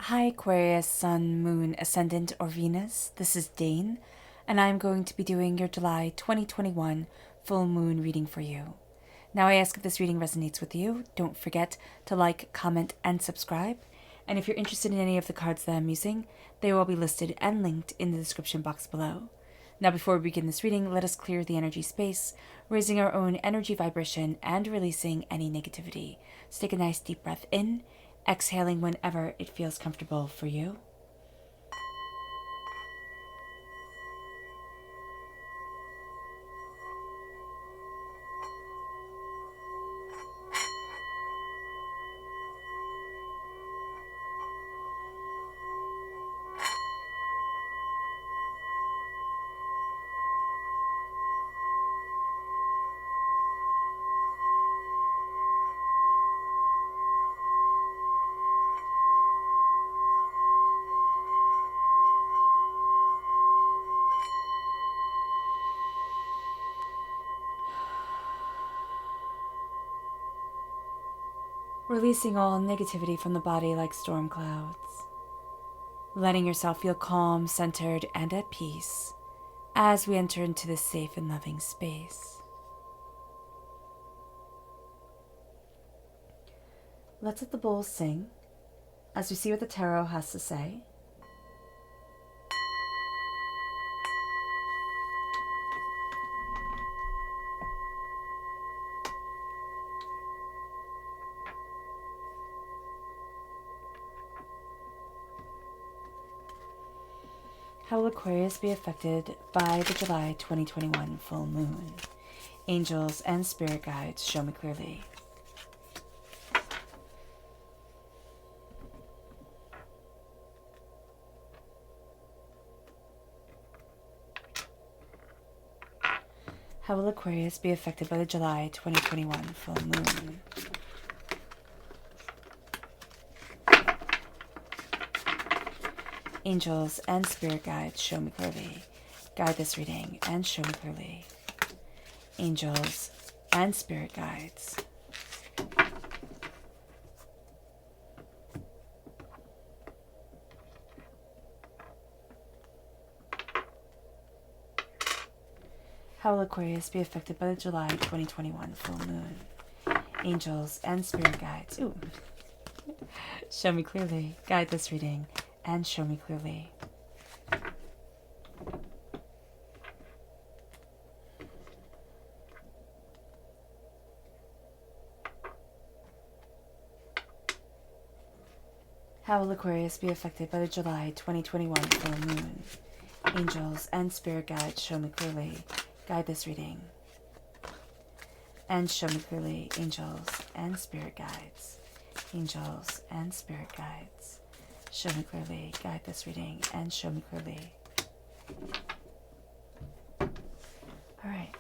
Hi Aquarius, Sun, Moon, Ascendant, or Venus. This is Dane, and I'm going to be doing your July 2021 full moon reading for you. Now, I ask if this reading resonates with you. Don't forget to like, comment, and subscribe. And if you're interested in any of the cards that I'm using, they will be listed and linked in the description box below. Now, before we begin this reading, let us clear the energy space, raising our own energy vibration and releasing any negativity. So take a nice deep breath in, exhaling whenever it feels comfortable for you. Releasing all negativity from the body like storm clouds. Letting yourself feel calm, centered, and at peace as we enter into this safe and loving space. Let's let the bowls sing as we see what the tarot has to say. How will Aquarius be affected by the July 2021 full moon? Angels and spirit guides, show me clearly. How will Aquarius be affected by the July 2021 full moon? Angels and spirit guides, show me clearly. Guide this reading and show me clearly. Angels and spirit guides. How will Aquarius be affected by the July 2021 full moon? Angels and spirit guides. Ooh. Show me clearly. Guide this reading and show me clearly. How will Aquarius be affected by the July 2021 full moon? Angels and spirit guides, show me clearly. Guide this reading and show me clearly. Angels and spirit guides. Angels and spirit guides. Show me clearly. Guide this reading and show me clearly. Alright,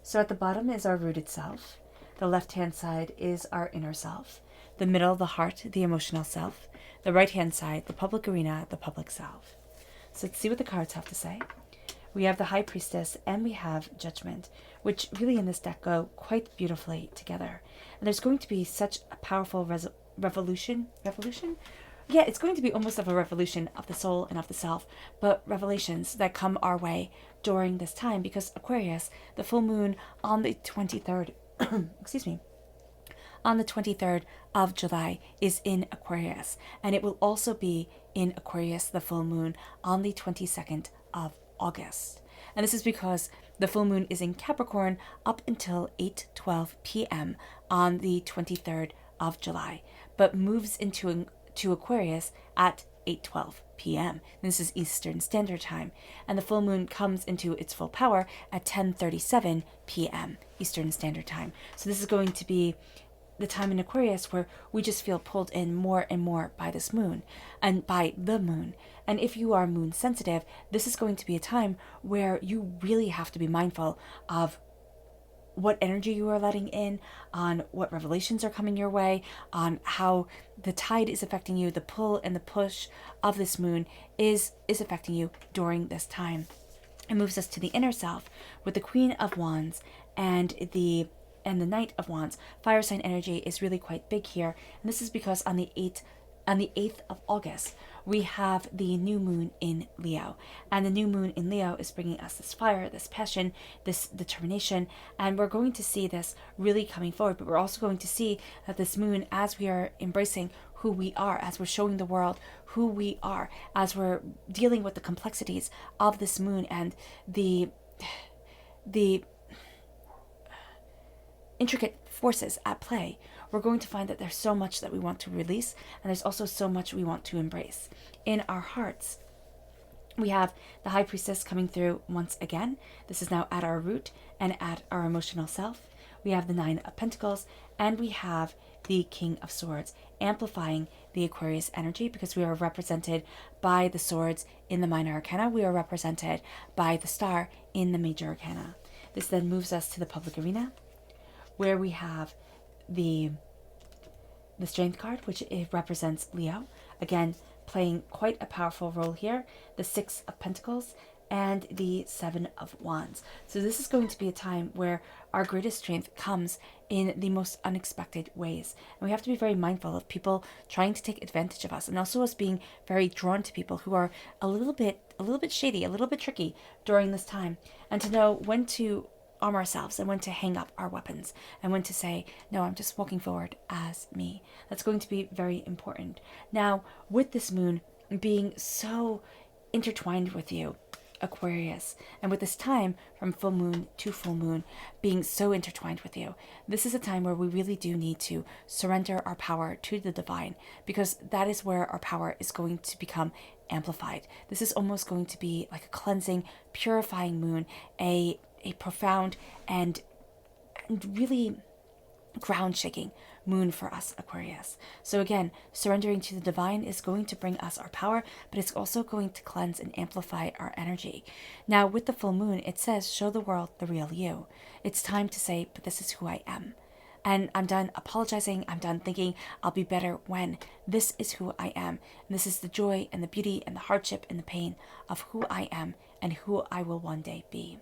so at the bottom is our rooted self. The left-hand side is our inner self. The middle, the heart, the emotional self. The right-hand side, the public arena, the public self. So let's see what the cards have to say. We have the High Priestess and we have Judgment, which really in this deck go quite beautifully together. And there's going to be such a powerful revolution? Yeah, it's going to be almost of a revolution of the soul and of the self, but revelations that come our way during this time because Aquarius, the full moon on the 23rd, excuse me, on the 23rd of July is in Aquarius, and it will also be in Aquarius, the full moon, on the 22nd of August. And this is because the full moon is in Capricorn up until 8:12 p.m. on the 23rd of July, but moves into Aquarius at 8:12 p.m. This is Eastern Standard Time, and the full moon comes into its full power at 10:37 p.m. Eastern Standard Time. So this is going to be the time in Aquarius where we just feel pulled in more and more by this moon and by the moon. And if you are moon sensitive, this is going to be a time where you really have to be mindful of what energy you are letting in, on what revelations are coming your way, on how the tide is affecting you, the pull and the push of this moon is affecting you during this time. It moves us to the inner self with the Queen of Wands and the Knight of Wands. Fire sign energy is really quite big here, and this is because on the On the 8th of August, we have the new moon in Leo. And the new moon in Leo is bringing us this fire, this passion, this determination. And we're going to see this really coming forward. But we're also going to see that this moon, as we are embracing who we are, as we're showing the world who we are, as we're dealing with the complexities of this moon and the intricate forces at play, we're going to find that there's so much that we want to release, and there's also so much we want to embrace. In our hearts, we have the High Priestess coming through once again. This is now at our root and at our emotional self. We have the Nine of Pentacles, and we have the King of Swords, amplifying the Aquarius energy, because we are represented by the swords in the minor arcana. We are represented by the star in the major arcana. This then moves us to the public arena, where we have the Strength card, which it represents Leo. Again, playing quite a powerful role here. The Six of Pentacles and the Seven of Wands. So this is going to be a time where our greatest strength comes in the most unexpected ways. And we have to be very mindful of people trying to take advantage of us, and also us being very drawn to people who are a little bit shady, a little bit tricky during this time, and to know when to arm ourselves and when to hang up our weapons and when to say, no, I'm just walking forward as me. That's going to be very important. Now, with this moon being so intertwined with you, Aquarius, and with this time from full moon to full moon being so intertwined with you, this is a time where we really do need to surrender our power to the divine, because that is where our power is going to become amplified. This is almost going to be like a cleansing, purifying moon, a profound and really ground-shaking moon for us, Aquarius. So again, surrendering to the divine is going to bring us our power, but it's also going to cleanse and amplify our energy. Now, with the full moon, it says, show the world the real you. It's time to say, but this is who I am. And I'm done apologizing. I'm done thinking I'll be better when. This is who I am. And this is the joy and the beauty and the hardship and the pain of who I am and who I will one day be.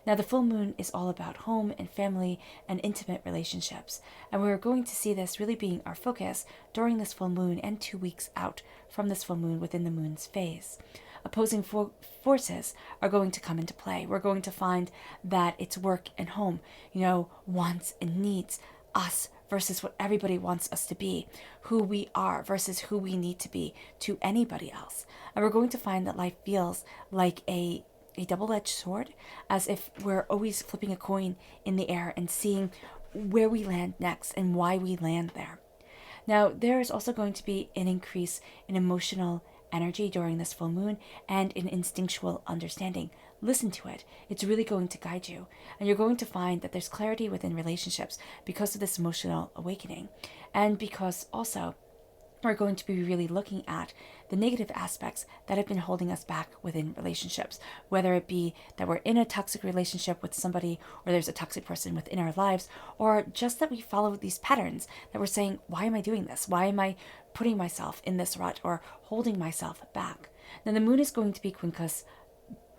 Now, the full moon is all about home and family and intimate relationships, and we're going to see this really being our focus during this full moon and 2 weeks out from this full moon within the moon's phase. Opposing forces are going to come into play. We're going to find that it's work and home, wants and needs, us versus what everybody wants us to be, who we are versus who we need to be to anybody else. And we're going to find that life feels like a double-edged sword, as if we're always flipping a coin in the air and seeing where we land next and why we land there. Now, there is also going to be an increase in emotional energy during this full moon and an instinctual understanding. Listen to it. It's really going to guide you. And you're going to find that there's clarity within relationships because of this emotional awakening. And because also we're going to be really looking at the negative aspects that have been holding us back within relationships, whether it be that we're in a toxic relationship with somebody, or there's a toxic person within our lives, or just that we follow these patterns that we're saying, why am I doing this? Why am I putting myself in this rut or holding myself back? Now, the moon is going to be quincus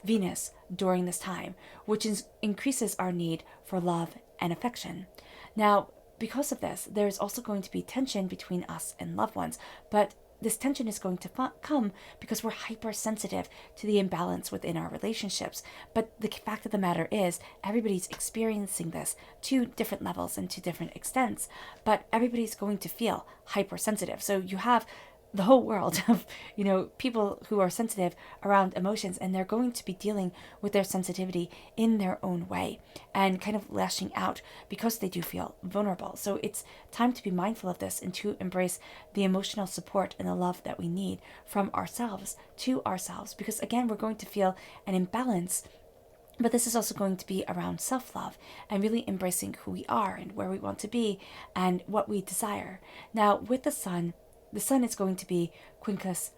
Venus during this time, which increases our need for love and affection. Now, because of this, there's also going to be tension between us and loved ones, but this tension is going to come because we're hypersensitive to the imbalance within our relationships. But the fact of the matter is, everybody's experiencing this to different levels and to different extents, but everybody's going to feel hypersensitive. So you have the whole world of, people who are sensitive around emotions, and they're going to be dealing with their sensitivity in their own way and kind of lashing out because they do feel vulnerable. So it's time to be mindful of this and to embrace the emotional support and the love that we need from ourselves to ourselves, because again, we're going to feel an imbalance. But this is also going to be around self-love and really embracing who we are and where we want to be and what we desire. Now, with the sun is going to be quincus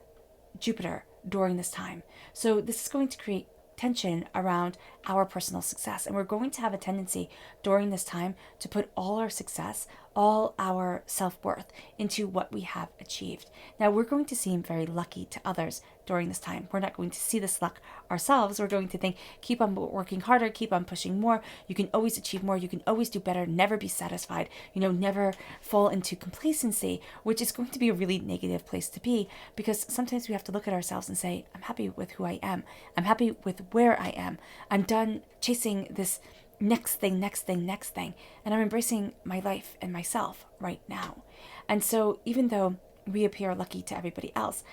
Jupiter during this time. So this is going to create tension around our personal success. And we're going to have a tendency during this time to put all our success, all our self-worth into what we have achieved. Now, we're going to seem very lucky to others during this time. We're not going to see this luck ourselves. We're going to think, keep on working harder, keep on pushing more. You can always achieve more. You can always do better. Never be satisfied. Never fall into complacency, which is going to be a really negative place to be, because sometimes we have to look at ourselves and say, I'm happy with who I am. I'm happy with where I am. I'm done chasing this next thing, and I'm embracing my life and myself right now. And so even though we appear lucky to everybody else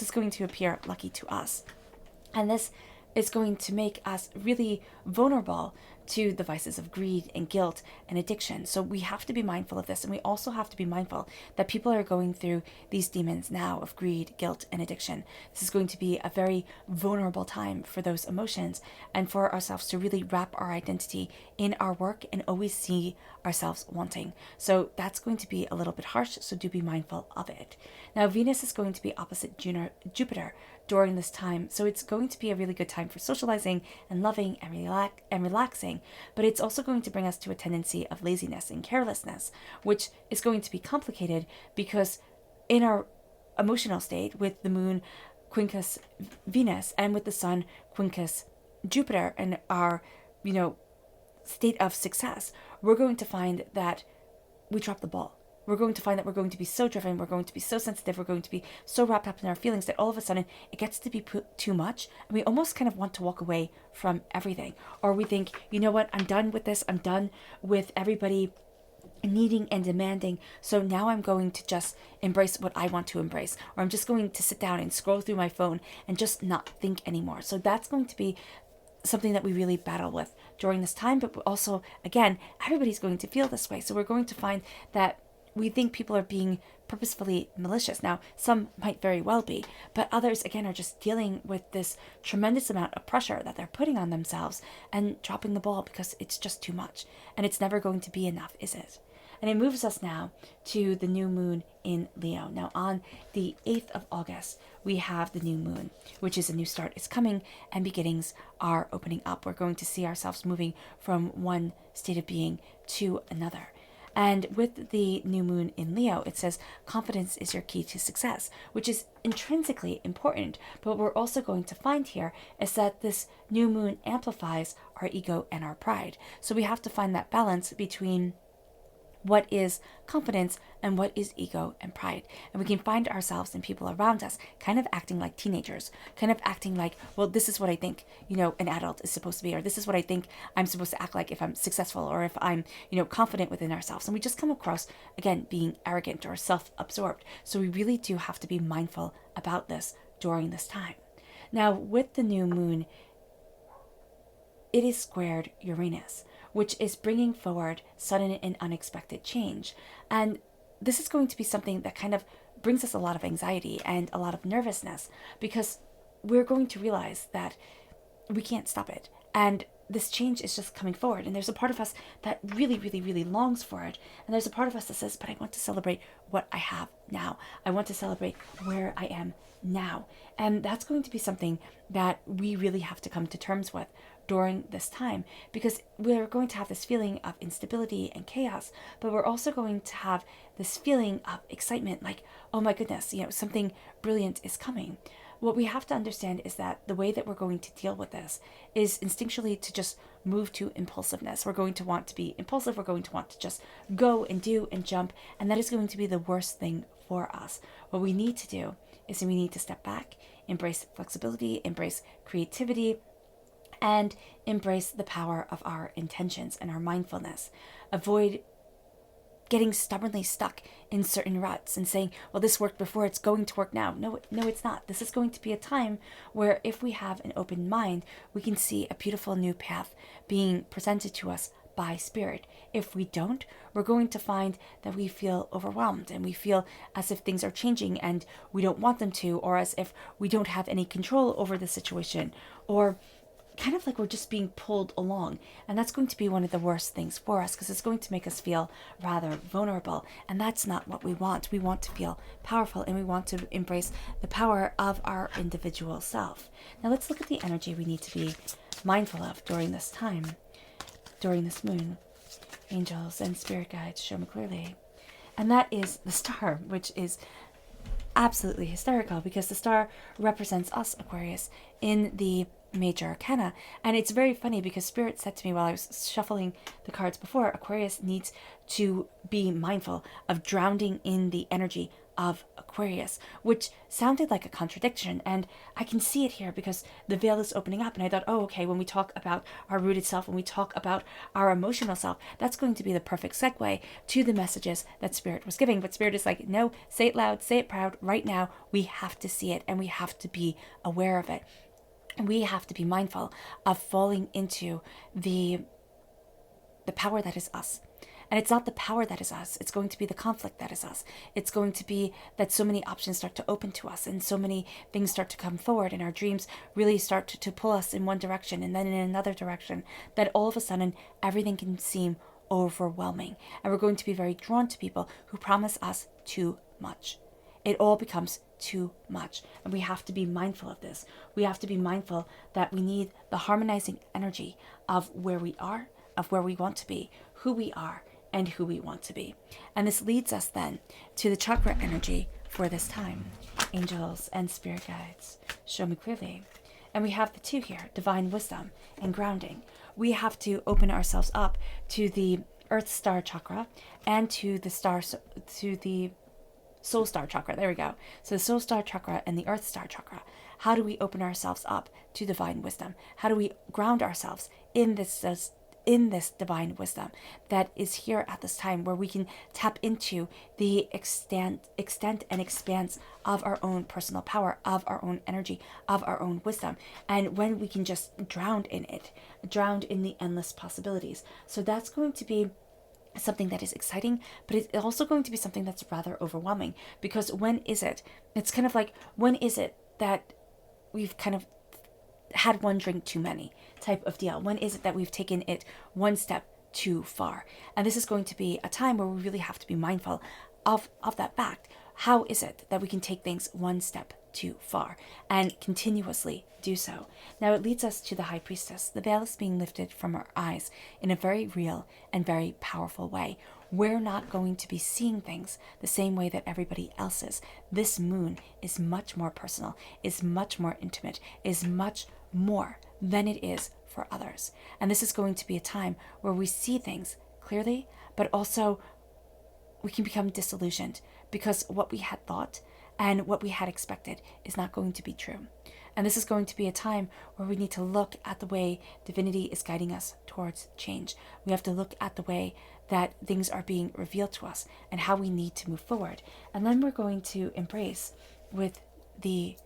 is going to appear lucky to us. And this is going to make us really vulnerable to the vices of greed and guilt and addiction. So we have to be mindful of this. And we also have to be mindful that people are going through these demons now of greed, guilt, and addiction. This is going to be a very vulnerable time for those emotions and for ourselves to really wrap our identity in our work and always see ourselves wanting. So that's going to be a little bit harsh, so do be mindful of it. Now, Venus is going to be opposite Jupiter during this time, so it's going to be a really good time for socializing and loving and relaxing, but it's also going to bring us to a tendency of laziness and carelessness, which is going to be complicated because in our emotional state with the moon quincus Venus and with the sun quincus Jupiter and our state of success, we're going to find that we drop the ball. We're going to find that we're going to be so driven, we're going to be so sensitive, we're going to be so wrapped up in our feelings that all of a sudden it gets to be too much, and we almost kind of want to walk away from everything. Or we think, you know what, I'm done with this, I'm done with everybody needing and demanding, so now I'm going to just embrace what I want to embrace, or I'm just going to sit down and scroll through my phone and just not think anymore. So that's going to be something that we really battle with during this time. But also, again, everybody's going to feel this way, so we're going to find that we think people are being purposefully malicious. Now, some might very well be, but others, again, are just dealing with this tremendous amount of pressure that they're putting on themselves and dropping the ball because it's just too much. And it's never going to be enough, is it? And it moves us now to the new moon in Leo. Now, on the 8th of August, we have the new moon, which is a new start. It's coming and beginnings are opening up. We're going to see ourselves moving from one state of being to another. And with the new moon in Leo, it says confidence is your key to success, which is intrinsically important. But what we're also going to find here is that this new moon amplifies our ego and our pride. So we have to find that balance between what is confidence and what is ego and pride. And we can find ourselves and people around us kind of acting like teenagers, kind of acting like, well, this is what I think, an adult is supposed to be, or this is what I think I'm supposed to act like if I'm successful, or if I'm, confident within ourselves. And we just come across, again, being arrogant or self-absorbed. So we really do have to be mindful about this during this time. Now, with the new moon, it is squared Uranus, which is bringing forward sudden and unexpected change. And this is going to be something that kind of brings us a lot of anxiety and a lot of nervousness, because we're going to realize that we can't stop it. And this change is just coming forward. And there's a part of us that really, really, really longs for it. And there's a part of us that says, but I want to celebrate what I have now. I want to celebrate where I am now. And that's going to be something that we really have to come to terms with during this time, because we're going to have this feeling of instability and chaos, but we're also going to have this feeling of excitement, like, oh my goodness, something brilliant is coming. What we have to understand is that the way that we're going to deal with this is instinctually to just move to impulsiveness. We're going to want to be impulsive. We're going to want to just go and do and jump, and that is going to be the worst thing for us. What we need to do is we need to step back, embrace flexibility, embrace creativity, and embrace the power of our intentions and our mindfulness. Avoid getting stubbornly stuck in certain ruts and saying, well, this worked before, it's going to work now. No, it's not. This is going to be a time where if we have an open mind, we can see a beautiful new path being presented to us by spirit. If we don't, we're going to find that we feel overwhelmed and we feel as if things are changing and we don't want them to, or as if we don't have any control over the situation, or kind of like we're just being pulled along. And that's going to be one of the worst things for us, because it's going to make us feel rather vulnerable. And that's not what we want. We want to feel powerful, and we want to embrace the power of our individual self. Now let's look at the energy we need to be mindful of during this time, during this moon. angels, and spirit guides, show me clearly. And that is the star, which is absolutely hysterical because the star represents us, Aquarius, in the major arcana. And it's very funny because Spirit said to me while I was shuffling the cards before, Aquarius needs to be mindful of drowning in the energy of Aquarius, which sounded like a contradiction. And I can see it here because the veil is opening up. And I thought, oh, okay, when we talk about our rooted self, when we talk about our emotional self, that's going to be the perfect segue to the messages that Spirit was giving. But Spirit is like, no, say it loud, say it proud. Right now, we have to see it and we have to be aware of it. And we have to be mindful of falling into the power that is us. And it's not the power that is us. It's going to be the conflict that is us. It's going to be that so many options start to open to us and so many things start to come forward and our dreams really start to pull us in one direction and then in another direction, that all of a sudden everything can seem overwhelming. And we're going to be very drawn to people who promise us too much. It all becomes too much. And we have to be mindful of this. We have to be mindful that we need the harmonizing energy of where we are, of where we want to be, who we are, and who we want to be. And this leads us then to the chakra energy for this time. Angels and spirit guides, show me clearly. And we have the two here, divine wisdom and grounding. We have to open ourselves up to the earth star chakra and to the soul star chakra. There we go. So the soul star chakra and the earth star chakra. How do we open ourselves up to divine wisdom? How do we ground ourselves in this divine wisdom that is here at this time, where we can tap into the extent and expanse of our own personal power, of our own energy, of our own wisdom, and when we can just drown in it, drown in the endless possibilities. So that's going to be something that is exciting, but it's also going to be something that's rather overwhelming, because it's kind of like, when is it that we've kind of had one drink too many type of deal? When is it that we've taken it one step too far? And this is going to be a time where we really have to be mindful of that fact. How is it that we can take things one step too far and continuously do so? Now it leads us to the High Priestess. The veil is being lifted from our eyes in a very real and very powerful way. We're not going to be seeing things the same way that everybody else is. This moon is much more personal, is much more intimate, is much more than it is for others. And this is going to be a time where we see things clearly, but also we can become disillusioned because what we had thought and what we had expected is not going to be true. And this is going to be a time where we need to look at the way divinity is guiding us towards change. We have to look at the way that things are being revealed to us and how we need to move forward. And then we're going to embrace with the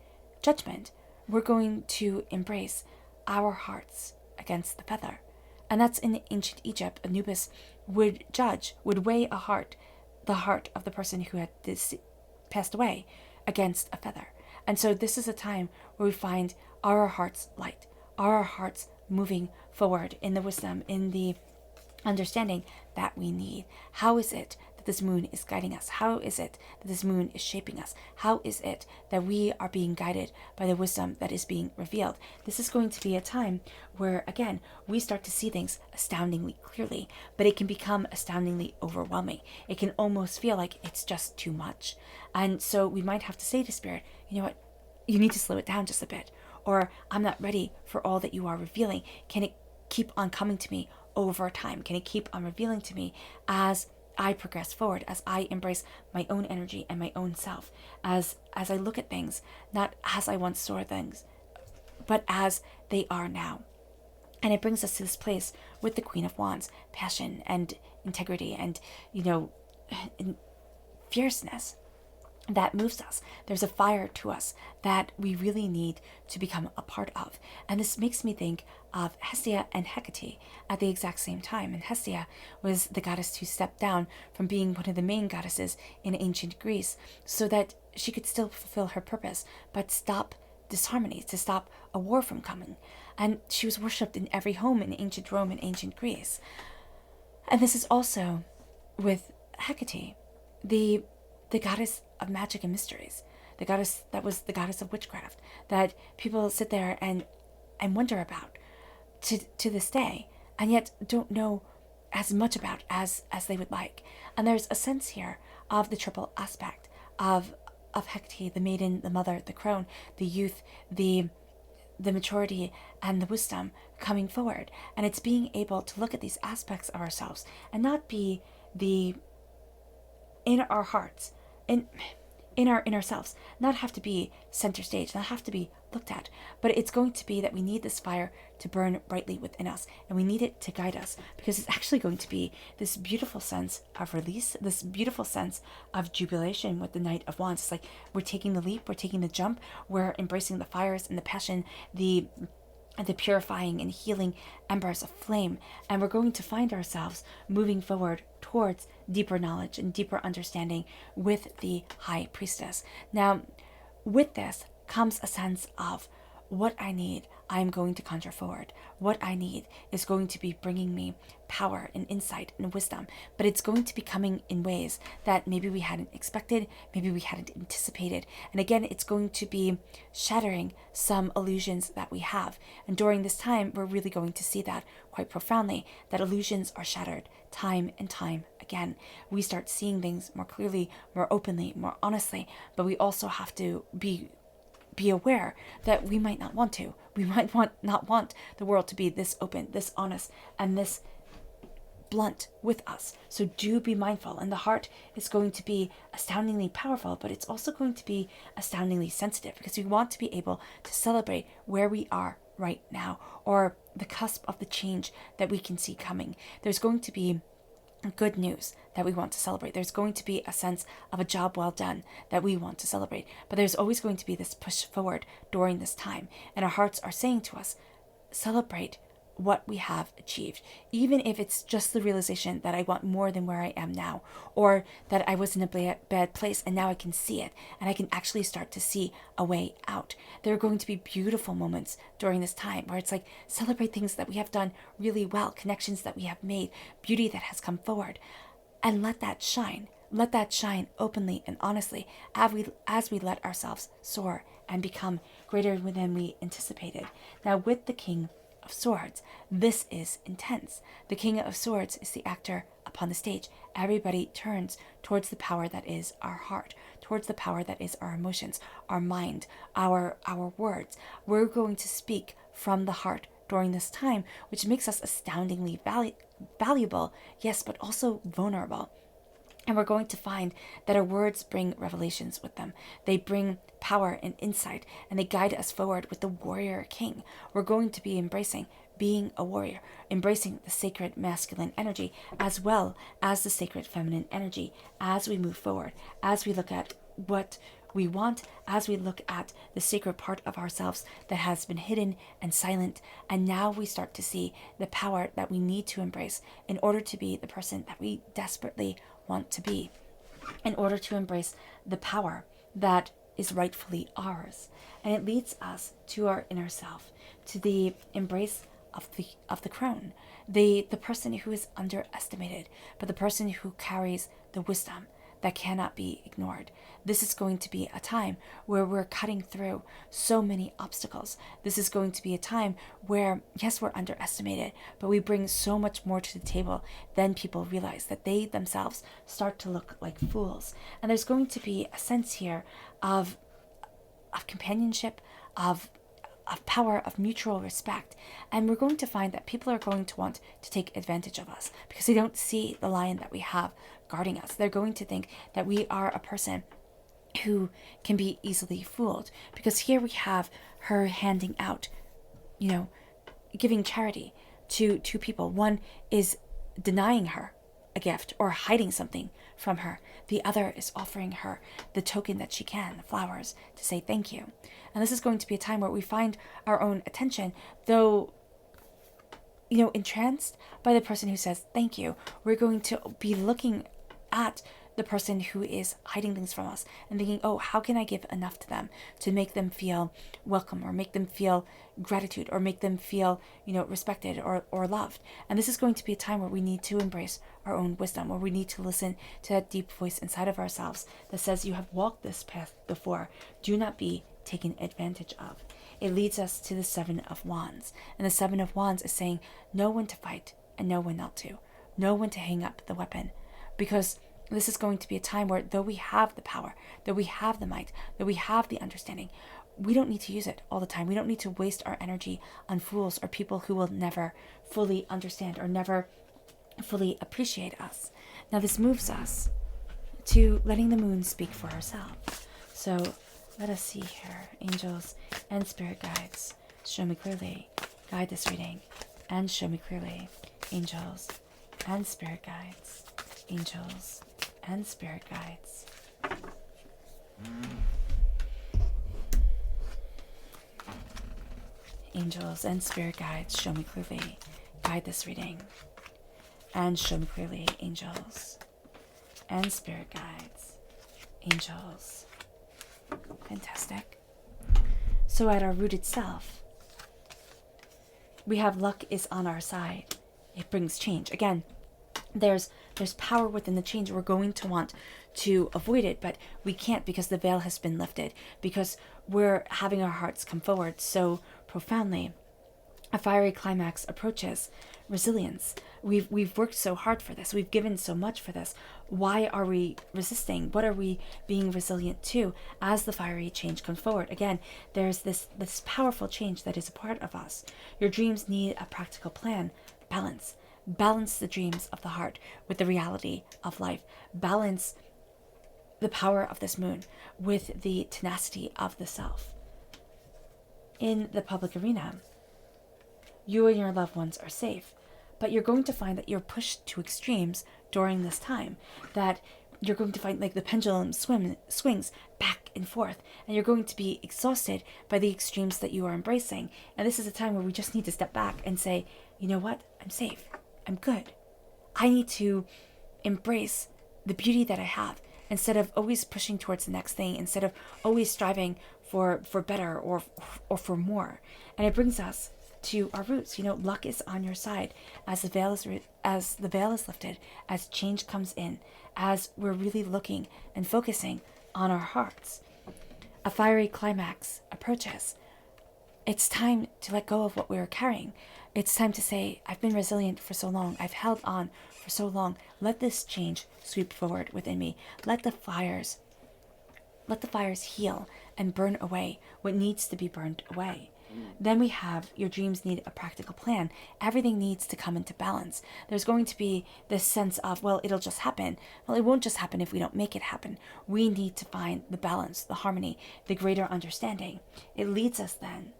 judgment. We're going to embrace our hearts against the feather. And that's in ancient Egypt. Anubis would weigh the heart of the person who had passed away against a feather. And so this is a time where we find our hearts light, our hearts moving forward in the wisdom, in the understanding that we need. How is it that this moon is guiding us? How is it that this moon is shaping us? How is it that we are being guided by the wisdom that is being revealed? This is going to be a time where, again, we start to see things astoundingly clearly, but it can become astoundingly overwhelming. It can almost feel like it's just too much. And so we might have to say to Spirit, you know what, you need to slow it down just a bit. Or, I'm not ready for all that you are revealing. Can it keep on coming to me over time? Can it keep on revealing to me as I progress forward, as I embrace my own energy and my own self, as I look at things, not as I once saw things, but as they are now? And it brings us to this place with the Queen of Wands, passion and integrity and, fierceness that moves us. There's a fire to us that we really need to become a part of. And this makes me think of Hestia and Hecate at the exact same time. And Hestia was the goddess who stepped down from being one of the main goddesses in ancient Greece so that she could still fulfill her purpose, but stop disharmony, to stop a war from coming. And she was worshipped in every home in ancient Rome and ancient Greece. And this is also with Hecate, the goddess of magic and mysteries, the goddess that was the goddess of witchcraft, that people sit there and wonder about to this day, and yet don't know as much about as they would like. And there's a sense here of the triple aspect of Hecate, the maiden, the mother, the crone, the youth, the maturity, and the wisdom coming forward. And it's being able to look at these aspects of ourselves and not be in our hearts, in our inner selves, not have to be center stage, not have to be looked at, but it's going to be that we need this fire to burn brightly within us, and we need it to guide us, because it's actually going to be this beautiful sense of release, this beautiful sense of jubilation with the Knight of Wands. It's like we're taking the leap, we're taking the jump, we're embracing the fires and the passion, the purifying and healing embers of flame, and we're going to find ourselves moving forward towards deeper knowledge and deeper understanding with the High Priestess. Now, with this comes a sense of what I need, I'm going to conjure forward. What I need is going to be bringing me power and insight and wisdom, but it's going to be coming in ways that maybe we hadn't expected, maybe we hadn't anticipated. And again, it's going to be shattering some illusions that we have. And during this time, we're really going to see that quite profoundly, that illusions are shattered time and time again. We start seeing things more clearly, more openly, more honestly, but we also have to be aware that we might not want to. We might not want the world to be this open, this honest, and this blunt with us. So do be mindful. And the heart is going to be astoundingly powerful, but it's also going to be astoundingly sensitive, because we want to be able to celebrate where we are right now, or the cusp of the change that we can see coming. There's going to be good news that we want to celebrate. There's going to be a sense of a job well done that we want to celebrate. But there's always going to be this push forward during this time. And our hearts are saying to us, celebrate what we have achieved, even if it's just the realization that I want more than where I am now, or that I was in a bad place and now I can see it and I can actually start to see a way out. There are going to be beautiful moments during this time where it's like, celebrate things that we have done really well, connections that we have made, beauty that has come forward, and let that shine. Let that shine openly and honestly as we let ourselves soar and become greater than we anticipated. Now, with the King of Swords, this is intense. The King of Swords is the actor upon the stage. Everybody turns towards the power that is our heart, towards the power that is our emotions, our mind, our words. We're going to speak from the heart during this time, which makes us astoundingly valuable, yes, but also vulnerable. And we're going to find that our words bring revelations with them. They bring power and insight, and they guide us forward with the warrior king. We're going to be embracing being a warrior, embracing the sacred masculine energy as well as the sacred feminine energy as we move forward, as we look at what we want, as we look at the sacred part of ourselves that has been hidden and silent. And now we start to see the power that we need to embrace in order to be the person that we desperately want to be, in order to embrace the power that is rightfully ours. And it leads us to our inner self, to the embrace of the crone, the person who is underestimated, but the person who carries the wisdom that cannot be ignored. This is going to be a time where we're cutting through so many obstacles. This is going to be a time where, yes, we're underestimated, but we bring so much more to the table than people realize, that they themselves start to look like fools. And there's going to be a sense here of companionship, of power, of mutual respect. And we're going to find that people are going to want to take advantage of us because they don't see the lion that we have guarding us. They're going to think that we are a person who can be easily fooled, because here we have her handing out, giving charity to two people. One is denying her a gift or hiding something from her. The other is offering her the token that she can, the flowers, to say thank you. And this is going to be a time where we find our own attention, though, entranced by the person who says thank you. We're going to be looking at the person who is hiding things from us and thinking, oh, how can I give enough to them to make them feel welcome, or make them feel gratitude, or make them feel, respected or loved. And this is going to be a time where we need to embrace our own wisdom, where we need to listen to that deep voice inside of ourselves that says, you have walked this path before. Do not be taken advantage of. It leads us to the Seven of Wands. And the Seven of Wands is saying, know when to fight and know when not to. know when to hang up the weapon, because this is going to be a time where, though we have the power, though we have the might, though we have the understanding, we don't need to use it all the time. We don't need to waste our energy on fools or people who will never fully understand or never fully appreciate us. Now this moves us to letting the moon speak for herself. So let us see here. Angels and spirit guides, show me clearly. Guide this reading and show me clearly. Angels and spirit guides. Angels and spirit guides. Angels and spirit guides, show me clearly. Guide this reading and show me clearly. Angels and spirit guides. Angels. Fantastic. So at our rooted self, we have luck is on our side. It brings change. Again, there's power within the change. We're going to want to avoid it, but we can't, because the veil has been lifted, because we're having our hearts come forward so profoundly. A fiery climax approaches. Resilience. We've worked so hard for this. We've given so much for this. Why are we resisting? What are we being resilient to as the fiery change comes forward? Again, there's this powerful change that is a part of us. Your dreams need a practical plan. Balance. Balance the dreams of the heart with the reality of life. Balance the power of this moon with the tenacity of the self. In the public arena, you and your loved ones are safe, but you're going to find that you're pushed to extremes during this time, that you're going to find like the pendulum swings back and forth, and you're going to be exhausted by the extremes that you are embracing. And this is a time where we just need to step back and say, you know what? I'm safe. I'm good. I need to embrace the beauty that I have, instead of always pushing towards the next thing, instead of always striving for better or for more. And it brings us to our roots. Luck is on your side as the veil is lifted, as change comes in, as we're really looking and focusing on our hearts. A fiery climax approaches. It's time to let go of what we are carrying. It's time to say, I've been resilient for so long. I've held on for so long. Let this change sweep forward within me. Let the fires heal and burn away what needs to be burned away. Then we have your dreams need a practical plan. Everything needs to come into balance. There's going to be this sense of, well, it'll just happen. Well, it won't just happen if we don't make it happen. We need to find the balance, the harmony, the greater understanding. It leads us then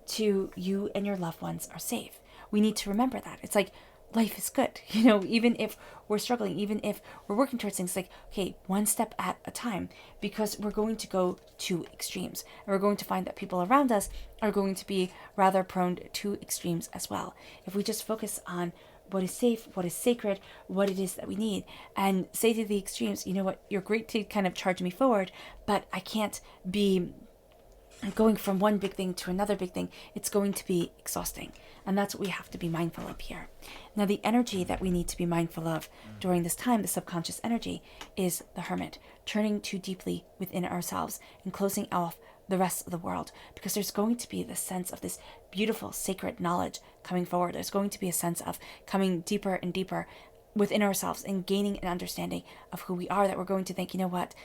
to you and your loved ones are safe. We need to remember that. It's like life is good. Even if we're struggling, even if we're working towards things, like, okay, one step at a time, because we're going to go to extremes. And we're going to find that people around us are going to be rather prone to extremes as well. If we just focus on what is safe, what is sacred, what it is that we need, and say to the extremes, you know what, you're great to kind of charge me forward, but I can't be going from one big thing to another big thing. It's going to be exhausting. And that's what we have to be mindful of here. Now, the energy that we need to be mindful of during this time, the subconscious energy, is the hermit, turning too deeply within ourselves and closing off the rest of the world, because there's going to be this sense of this beautiful sacred knowledge coming forward. There's going to be a sense of coming deeper and deeper within ourselves and gaining an understanding of who we are, that we're going to think, you know what,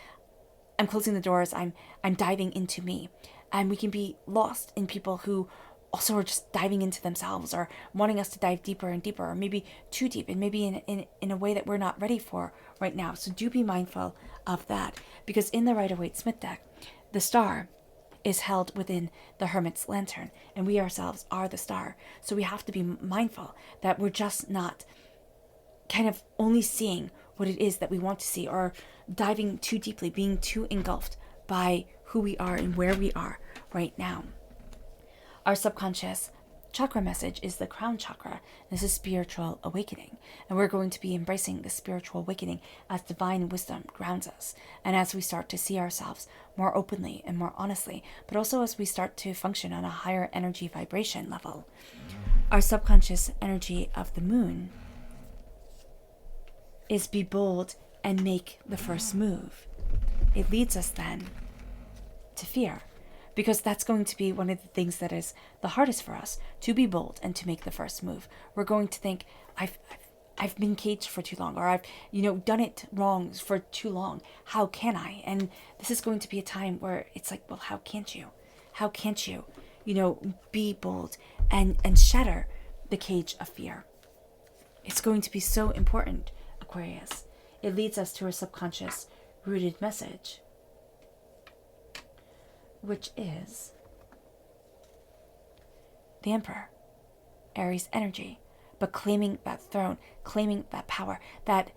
I'm closing the doors, I'm diving into me. And we can be lost in people who also are just diving into themselves, or wanting us to dive deeper and deeper, or maybe too deep, and maybe in a way that we're not ready for right now. So do be mindful of that, because in the Rider-Waite Smith deck, the star is held within the hermit's lantern, and we ourselves are the star. So we have to be mindful that we're just not kind of only seeing what it is that we want to see, or diving too deeply, being too engulfed by who we are and where we are right now. Our subconscious chakra message is the crown chakra. This is spiritual awakening, and we're going to be embracing the spiritual awakening as divine wisdom grounds us, and as we start to see ourselves more openly and more honestly, but also as we start to function on a higher energy vibration level. Our subconscious energy of the moon is be bold and make the first move. It leads us then to fear, because that's going to be one of the things that is the hardest for us, to be bold and to make the first move. We're going to think, I've I've been caged for too long, or I've, done it wrong for too long. How can I? And this is going to be a time where it's like, well, how can't you? How can't you, be bold and shatter the cage of fear? It's going to be so important, Aquarius. It leads us to our subconscious rooted message, which is the Emperor, Aries energy, but claiming that throne, claiming that power, that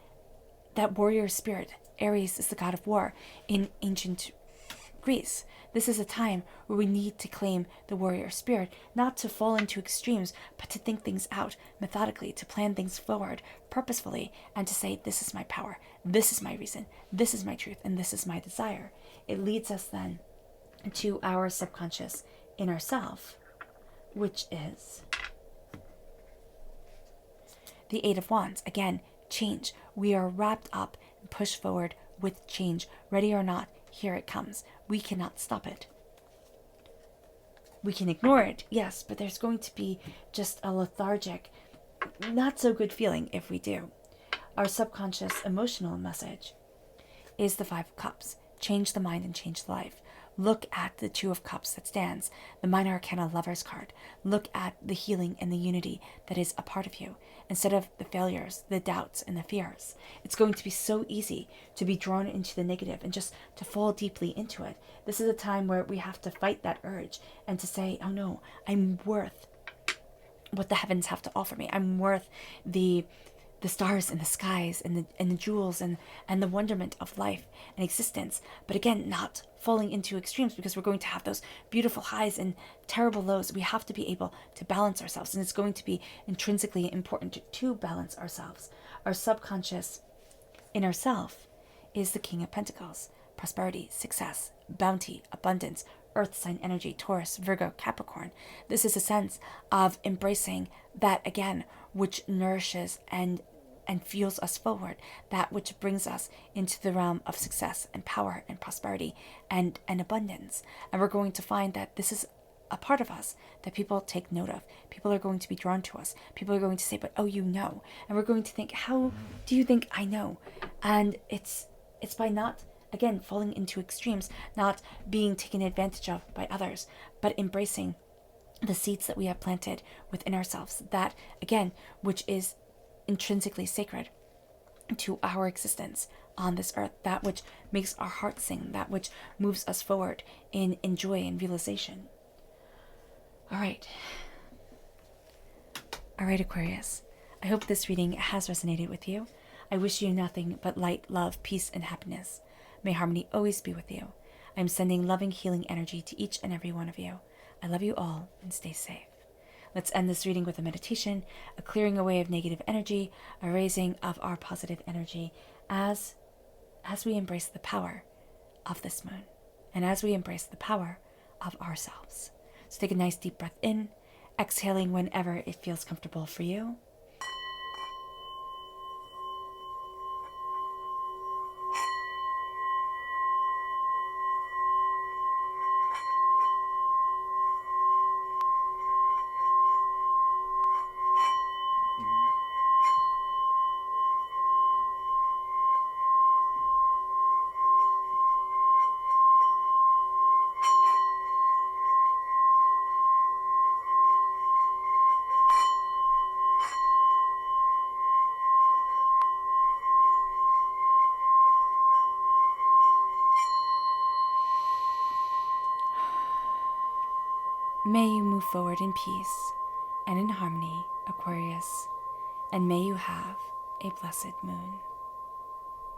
warrior spirit. Aries is the god of war in ancient Greece. This is a time where we need to claim the warrior spirit, not to fall into extremes, but to think things out methodically, to plan things forward purposefully, and to say, this is my power, this is my reason, this is my truth, and this is my desire. It leads us then to our subconscious inner self, which is the Eight of Wands. Again, change. We are wrapped up and pushed forward with change. Ready or not, here it comes. We cannot stop it. We can ignore it, yes, but there's going to be just a lethargic, not so good feeling if we do. Our subconscious emotional message is the Five of Cups. Change the mind and change the life. Look at the Two of Cups that stands, the Minor Arcana Lover's card. Look at the healing and the unity that is a part of you, instead of the failures, the doubts, and the fears. It's going to be so easy to be drawn into the negative and just to fall deeply into it. This is a time where we have to fight that urge and to say, oh no, I'm worth what the heavens have to offer me. I'm worth the stars and the skies and the jewels and the wonderment of life and existence. But again, not falling into extremes, because we're going to have those beautiful highs and terrible lows. We have to be able to balance ourselves, and it's going to be intrinsically important to balance ourselves. Our subconscious inner self is the King of Pentacles. Prosperity, success, bounty, abundance, earth sign energy, Taurus, Virgo, Capricorn. This is a sense of embracing that, again, which nourishes and fuels us forward, that which brings us into the realm of success and power and prosperity and abundance. And we're going to find that this is a part of us that people take note of. People are going to be drawn to us. People are going to say, but oh, you know. And we're going to think, how do you think I know? And it's by not, again, falling into extremes, not being taken advantage of by others, but embracing the seeds that we have planted within ourselves, that, again, which is intrinsically sacred to our existence on this earth, that which makes our hearts sing, that which moves us forward in joy and realization. All right, Aquarius. I hope this reading has resonated with you. I wish you nothing but light, love, peace, and happiness. May harmony always be with you. I am sending loving, healing energy to each and every one of you. I love you all, and stay safe. Let's end this reading with a meditation, a clearing away of negative energy, a raising of our positive energy as we embrace the power of this moon, and as we embrace the power of ourselves. So take a nice deep breath in, exhaling whenever it feels comfortable for you. May you move forward in peace and in harmony, Aquarius, and may you have a blessed moon.